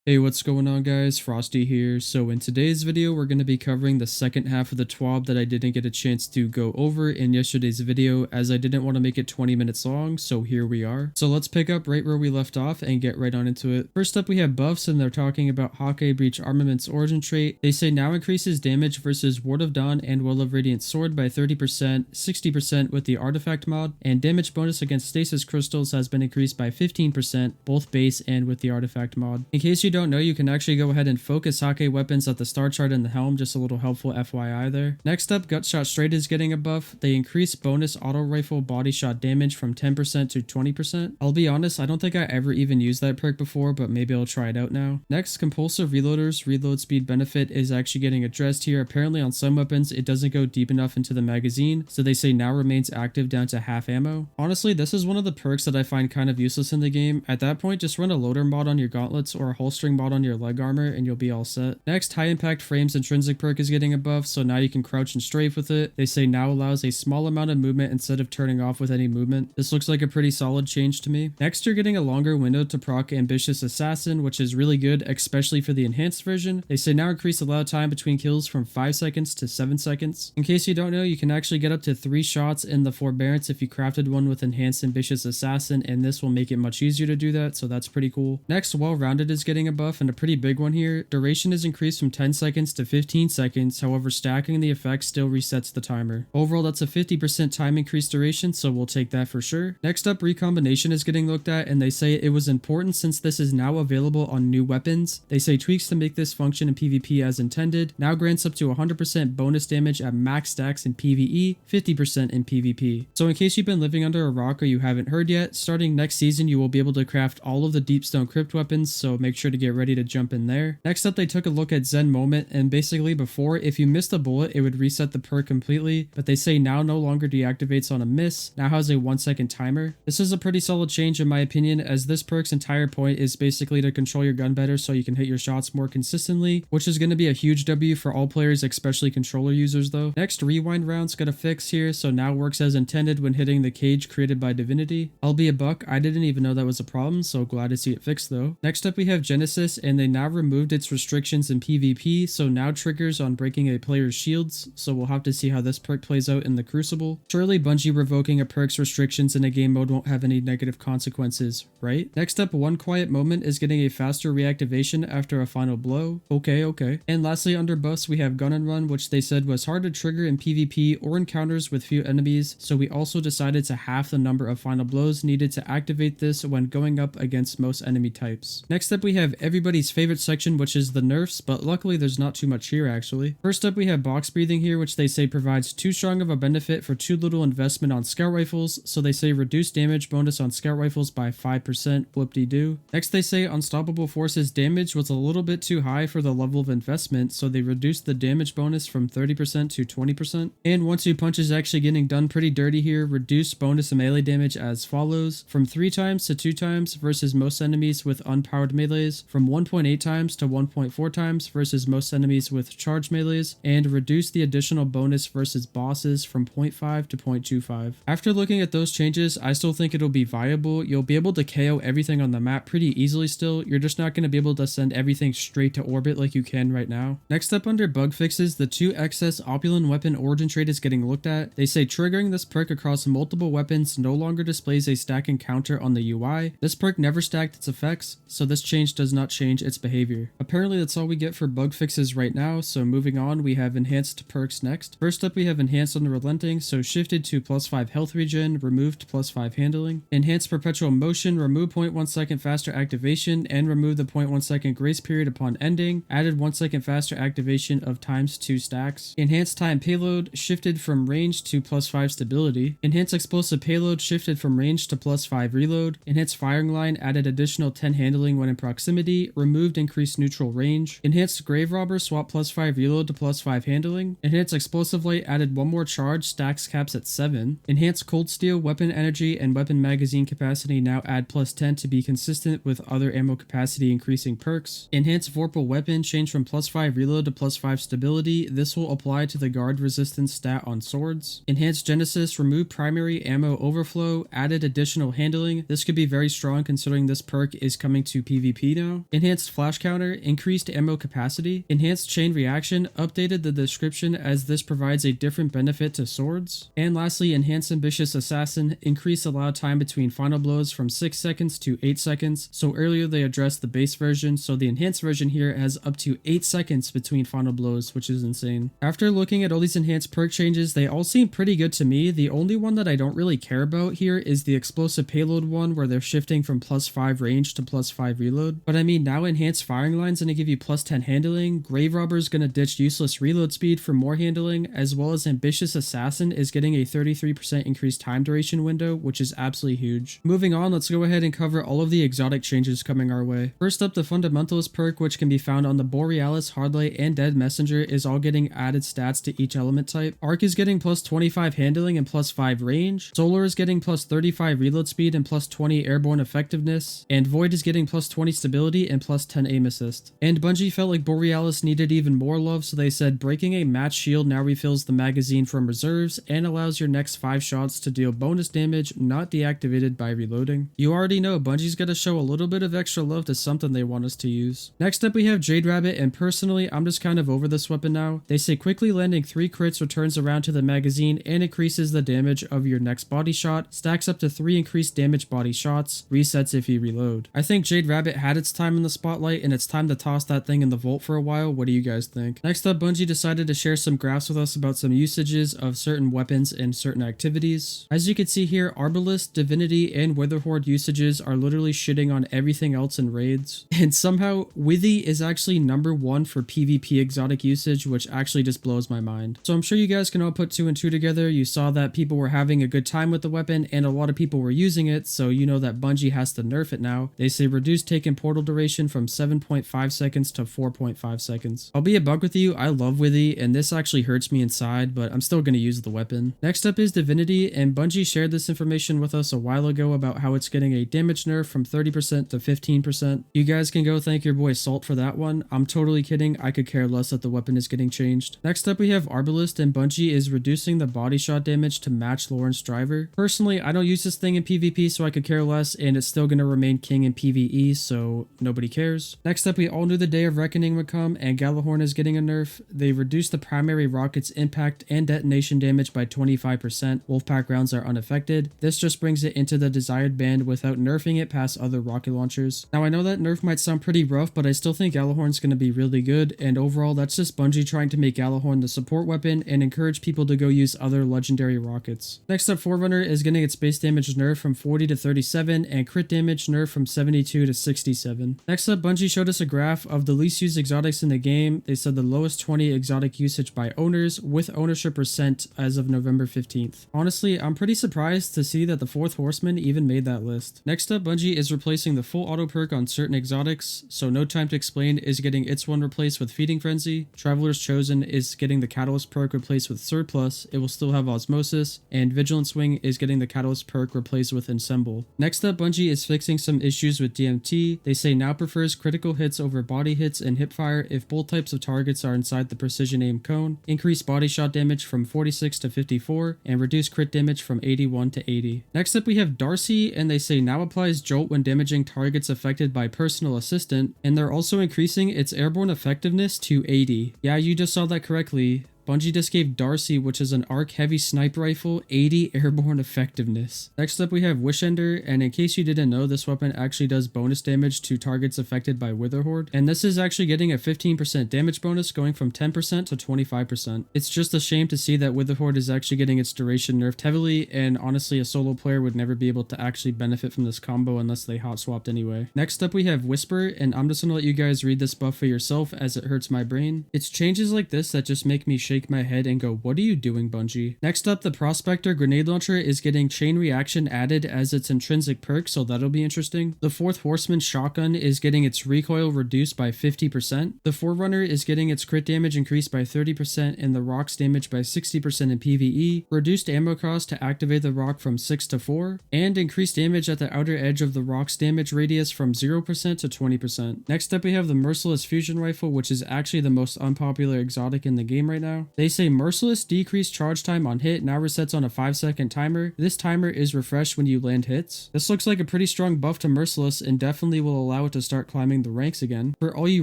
Hey, what's going on guys? Frosty here. So in today's video, we're going to be covering the second half of the TWAB that I didn't get a chance to go over in yesterday's video as I didn't want to make it 20 minutes long, so here we are. So let's pick up right where we left off and get right on into it. First up, we have buffs and they're talking about Hawkeye Breach Armament's origin trait. They say now increases damage versus Ward of Dawn and Will of Radiant Sword by 30%, 60% with the artifact mod, and damage bonus against stasis crystals has been increased by 15%, both base and with the artifact mod. In case you don't know, you can actually go ahead and focus Hake weapons at the star chart in the helm, just a little helpful FYI there. Next up, Gutshot Straight is getting a buff. They increase bonus auto rifle body shot damage from 10% to 20%. I'll be honest, I don't think I ever even used that perk before, but maybe I'll try it out now. Next, Compulsive Reloader's reload speed benefit is actually getting addressed here. Apparently on some weapons, it doesn't go deep enough into the magazine, so they say now remains active down to half ammo. Honestly, this is one of the perks that I find kind of useless in the game. At that point, just run a loader mod on your gauntlets or a holstering mod on your leg armor and you'll be all set. Next, High Impact Frames intrinsic perk is getting a buff, so now you can crouch and strafe with it. They say now allows a small amount of movement instead of turning off with any movement. This looks like a pretty solid change to me. Next, you're getting a longer window to proc Ambitious Assassin, which is really good, especially for the enhanced version. They say now increase allowed time between kills from 5 seconds to 7 seconds. In case you don't know, you can actually get up to 3 shots in the Forbearance if you crafted one with Enhanced Ambitious Assassin, and this will make it much easier to do that, so that's pretty cool. Next, Well Rounded is getting a buff, and a pretty big one here. Duration is increased from 10 seconds to 15 seconds, however stacking the effect still resets the timer. Overall, that's a 50% time increase duration, so we'll take that for sure. Next up, Recombination is getting looked at, and they say it was important since this is now available on new weapons. They say tweaks to make this function in PvP as intended, now grants up to 100% bonus damage at max stacks in PvE, 50% in PvP. So in case you've been living under a rock or you haven't heard yet, starting next season you will be able to craft all of the Deepstone Crypt weapons, so make sure to get ready to jump in there. Next up, they took a look at Zen Moment, and basically before, if you missed a bullet, it would reset the perk completely, but they say now no longer deactivates on a miss, now has a 1-second timer. This is a pretty solid change in my opinion, as this perk's entire point is basically to control your gun better so you can hit your shots more consistently, which is going to be a huge W for all players, especially controller users though. Next, Rewind Rounds got a fix here, so now works as intended when hitting the cage created by Divinity. I'll be a buck, I didn't even know that was a problem, so glad to see it fixed though. Next up, we have Genesis, and they now removed its restrictions in PvP, so now triggers on breaking a player's shields, so we'll have to see how this perk plays out in the Crucible. Surely Bungie revoking a perk's restrictions in a game mode won't have any negative consequences, right? Next up, One Quiet Moment is getting a faster reactivation after a final blow. Okay. And lastly, under buffs, we have Gun and Run, which they said was hard to trigger in PvP or encounters with few enemies, so we also decided to half the number of final blows needed to activate this when going up against most enemy types. Next up, we have everybody's favorite section, which is the nerfs, but luckily there's not too much here actually. First up, we have Box Breathing here, which they say provides too strong of a benefit for too little investment on scout rifles, so they say reduce damage bonus on scout rifles by 5%, whoop-de-doo. Next, they say Unstoppable Forces damage was a little bit too high for the level of investment, so they reduced the damage bonus from 30% to 20%. And One Two Punch is actually getting done pretty dirty here, reduce bonus melee damage as follows, from 3 times to 2 times versus most enemies with unpowered melees, from 1.8 times to 1.4 times versus most enemies with charge melees, and reduce the additional bonus versus bosses from 0.5 to 0.25. After looking at those changes, I still think it'll be viable. You'll be able to KO everything on the map pretty easily still, you're just not going to be able to send everything straight to orbit like you can right now. Next up, under bug fixes, the 2 excess Opulent Weapon origin trait is getting looked at. They say triggering this perk across multiple weapons no longer displays a stacking counter on the UI. This perk never stacked its effects, so this change does not change its behavior. Apparently that's all we get for bug fixes right now, so moving on, we have enhanced perks next. First up, we have enhanced unrelenting, so shifted to +5 health regen, removed +5 handling. Enhanced perpetual motion, remove 0.1 second faster activation and remove the 0.1 second grace period upon ending, added 1 second faster activation of ×2 stacks. Enhanced time payload, shifted from range to +5 stability. Enhanced explosive payload, shifted from range to +5 reload. Enhanced firing line, added additional 10 handling when in proximity, removed increased neutral range. Enhanced grave robber, swap +5 reload to +5 handling. Enhanced explosive light, added 1 more charge, stacks caps at 7. Enhanced cold steel, weapon energy and weapon magazine capacity now add +10 to be consistent with other ammo capacity increasing perks. Enhanced Vorpal weapon, change from +5 reload to +5 stability. This will apply to the guard resistance stat on swords. Enhanced Genesis, remove primary ammo overflow, added additional handling. This could be very strong considering this perk is coming to PvP now. now. Enhanced flash counter, increased ammo capacity. Enhanced chain reaction, updated the description as this provides a different benefit to swords. And lastly, enhanced ambitious assassin, increased allowed time between final blows from 6 seconds to 8 seconds. So earlier they addressed the base version, so the enhanced version here has up to 8 seconds between final blows, which is insane. After looking at all these enhanced perk changes, they all seem pretty good to me. The only one that I don't really care about here is the explosive payload one, where they're shifting from +5 range to +5 reload. But I mean, now enhanced firing line's gonna give you +10 handling, grave robber's gonna ditch useless reload speed for more handling, as well as ambitious assassin is getting a 33% increased time duration window, which is absolutely huge. Moving on, let's go ahead and cover all of the exotic changes coming our way. First up, the fundamentalist perk, which can be found on the Borealis, Hardlight, and Dead Messenger, is all getting added stats to each element type. Arc is getting +25 handling and +5 range. Solar is getting +35 reload speed and +20 airborne effectiveness. And Void is getting +20 stability and +10 aim assist. And Bungie felt like Borealis needed even more love, so they said breaking a match shield now refills the magazine from reserves and allows your next 5 shots to deal bonus damage not deactivated by reloading. You already know Bungie's gotta show a little bit of extra love to something they want us to use. Next up we have Jade Rabbit, and personally I'm just kind of over this weapon now. They say quickly landing 3 crits returns around to the magazine and increases the damage of your next body shot, stacks up to 3 increased damage body shots, resets if you reload. I think Jade Rabbit had its time in the spotlight and it's time to toss that thing in the vault for a while. What do you guys think? Next up, Bungie decided to share some graphs with us about some usages of certain weapons in certain activities. As you can see here, Arbalist, Divinity, and Witherhoard usages are literally shitting on everything else in raids. And somehow, Withy is actually number 1 for PvP exotic usage, which actually just blows my mind. So I'm sure you guys can all put 2 and 2 together. You saw that people were having a good time with the weapon and a lot of people were using it, so you know that Bungie has to nerf it now. They say reduce taken portal duration from 7.5 seconds to 4.5 seconds. I'll be a bug with you, I love Withy, and this actually hurts me inside, but I'm still going to use the weapon. Next up is Divinity, and Bungie shared this information with us a while ago about how it's getting a damage nerf from 30% to 15%. You guys can go thank your boy Salt for that one. I'm totally kidding, I could care less that the weapon is getting changed. Next up we have Arbalist, and Bungie is reducing the body shot damage to match Lawrence Driver. Personally, I don't use this thing in PvP, so I could care less, and it's still going to remain king in PvE, so nobody cares. Next up, we all knew the Day of Reckoning would come, and Gjallarhorn is getting a nerf. They reduced the primary rocket's impact and detonation damage by 25%. Wolfpack rounds are unaffected. This just brings it into the desired band without nerfing it past other rocket launchers. Now, I know that nerf might sound pretty rough, but I still think Gjallarhorn's going to be really good, and overall, that's just Bungie trying to make Gjallarhorn the support weapon and encourage people to go use other legendary rockets. Next up, Forerunner is getting its base damage nerf from 40 to 37, and crit damage nerf from 72 to 67. Next up, Bungie showed us a graph of the least used exotics in the game. They said the lowest 20 exotic usage by owners, with ownership percent as of November 15th. Honestly, I'm pretty surprised to see that the 4th Horseman even made that list. Next up, Bungie is replacing the full auto perk on certain exotics, so No Time to Explain is getting its one replaced with Feeding Frenzy. Traveler's Chosen is getting the Catalyst perk replaced with Surplus. It will still have Osmosis, and Vigilance Wing is getting the Catalyst perk replaced with Ensemble. Next up, Bungie is fixing some issues with DMT. They say now prefers critical hits over body hits and hipfire if both types of targets are inside the precision aim cone, increase body shot damage from 46 to 54, and reduce crit damage from 81 to 80. Next up we have Darcy, and they say now applies Jolt when damaging targets affected by Personal Assistant, and they're also increasing its airborne effectiveness to 80. Yeah, you just saw that correctly. Bungie just gave Darcy, which is an arc heavy sniper rifle, 80 airborne effectiveness. Next up we have Wishender, and in case you didn't know, this weapon actually does bonus damage to targets affected by Witherhoard, and this is actually getting a 15% damage bonus going from 10% to 25%. It's just a shame to see that Witherhoard is actually getting its duration nerfed heavily, and honestly a solo player would never be able to actually benefit from this combo unless they hot swapped anyway. Next up we have Whisper, and I'm just gonna let you guys read this buff for yourself as it hurts my brain. It's changes like this that just make me shake my head and go, what are you doing, Bungie? Next up, the Prospector Grenade Launcher is getting Chain Reaction added as its intrinsic perk, so that'll be interesting. The 4th Horseman Shotgun is getting its recoil reduced by 50%. The Forerunner is getting its crit damage increased by 30% and the Rock's damage by 60% in PvE, reduced ammo cost to activate the Rock from 6 to 4, and increased damage at the outer edge of the Rock's damage radius from 0% to 20%. Next up, we have the Merciless Fusion Rifle, which is actually the most unpopular exotic in the game right now. They say merciless decreased charge time on hit now resets on a 5-second timer. This timer is refreshed when you land hits. This looks like a pretty strong buff to merciless and definitely will allow it to start climbing the ranks again. For all you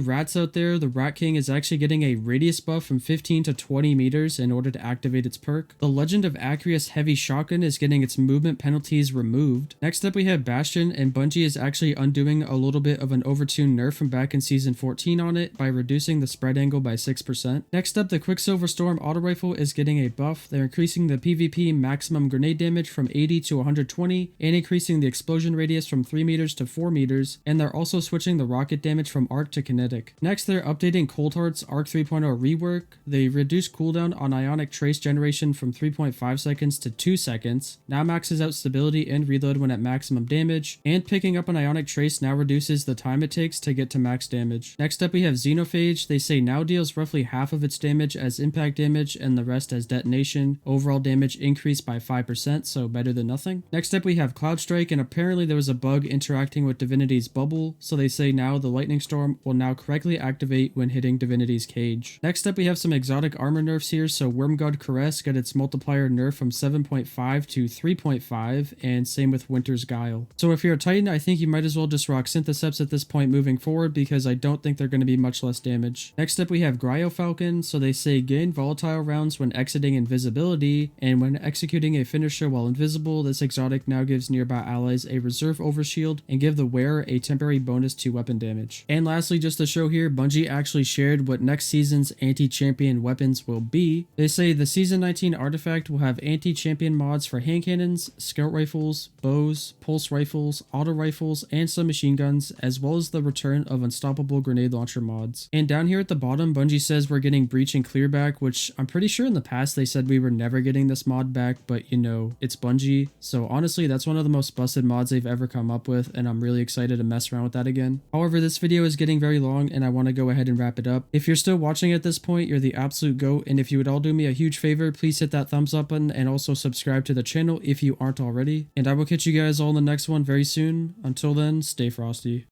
rats out there, the Rat King is actually getting a radius buff from 15 to 20 meters in order to activate its perk. The Legend of Acrius Heavy Shotgun is getting its movement penalties removed. Next up we have Bastion, and Bungie is actually undoing a little bit of an overtuned nerf from back in season 14 on it by reducing the spread angle by 6%. Next up, the Quicksilver Storm auto rifle is getting a buff. They're increasing the PvP maximum grenade damage from 80 to 120 and increasing the explosion radius from 3 meters to 4 meters, and they're also switching the rocket damage from arc to kinetic. Next, they're updating Cold Heart's Arc 3.0 rework. They reduced cooldown on ionic trace generation from 3.5 seconds to 2 seconds, now maxes out stability and reload when at maximum damage, and picking up an ionic trace now reduces the time it takes to get to max damage. Next up we have Xenophage. They say now deals roughly half of its damage as impact damage and the rest as detonation. Overall damage increased by 5%, so better than nothing. Next up we have Cloud Strike, and apparently there was a bug interacting with Divinity's bubble, so they say now the Lightning Storm will now correctly activate when hitting Divinity's cage. Next up we have some exotic armor nerfs here, so Wormgod Caress got its multiplier nerf from 7.5 to 3.5, and same with Winter's Guile. So if you're a Titan, I think you might as well just rock Syntheseps at this point moving forward, because I don't think they're going to be much less damage. Next up we have Gryo Falcon, so they say gain volatile rounds when exiting invisibility, and when executing a finisher while invisible, this exotic now gives nearby allies a reserve overshield and give the wearer a temporary bonus to weapon damage. And lastly, just to show here, Bungie actually shared what next season's anti-champion weapons will be. They say the season 19 artifact will have anti-champion mods for hand cannons, scout rifles, bows, pulse rifles, auto rifles, and some machine guns, as well as the return of unstoppable grenade launcher mods. And down here at the bottom, Bungie says we're getting Breach and Clear back, which I'm pretty sure in the past they said we were never getting this mod back, but you know, it's Bungie. So honestly, that's one of the most busted mods they've ever come up with, and I'm really excited to mess around with that again. However, this video is getting very long and I want to go ahead and wrap it up. If you're still watching at this point, you're the absolute GOAT, and if you would all do me a huge favor, please hit that thumbs up button and also subscribe to the channel if you aren't already. And I will catch you guys all in the next one very soon. Until then, stay frosty.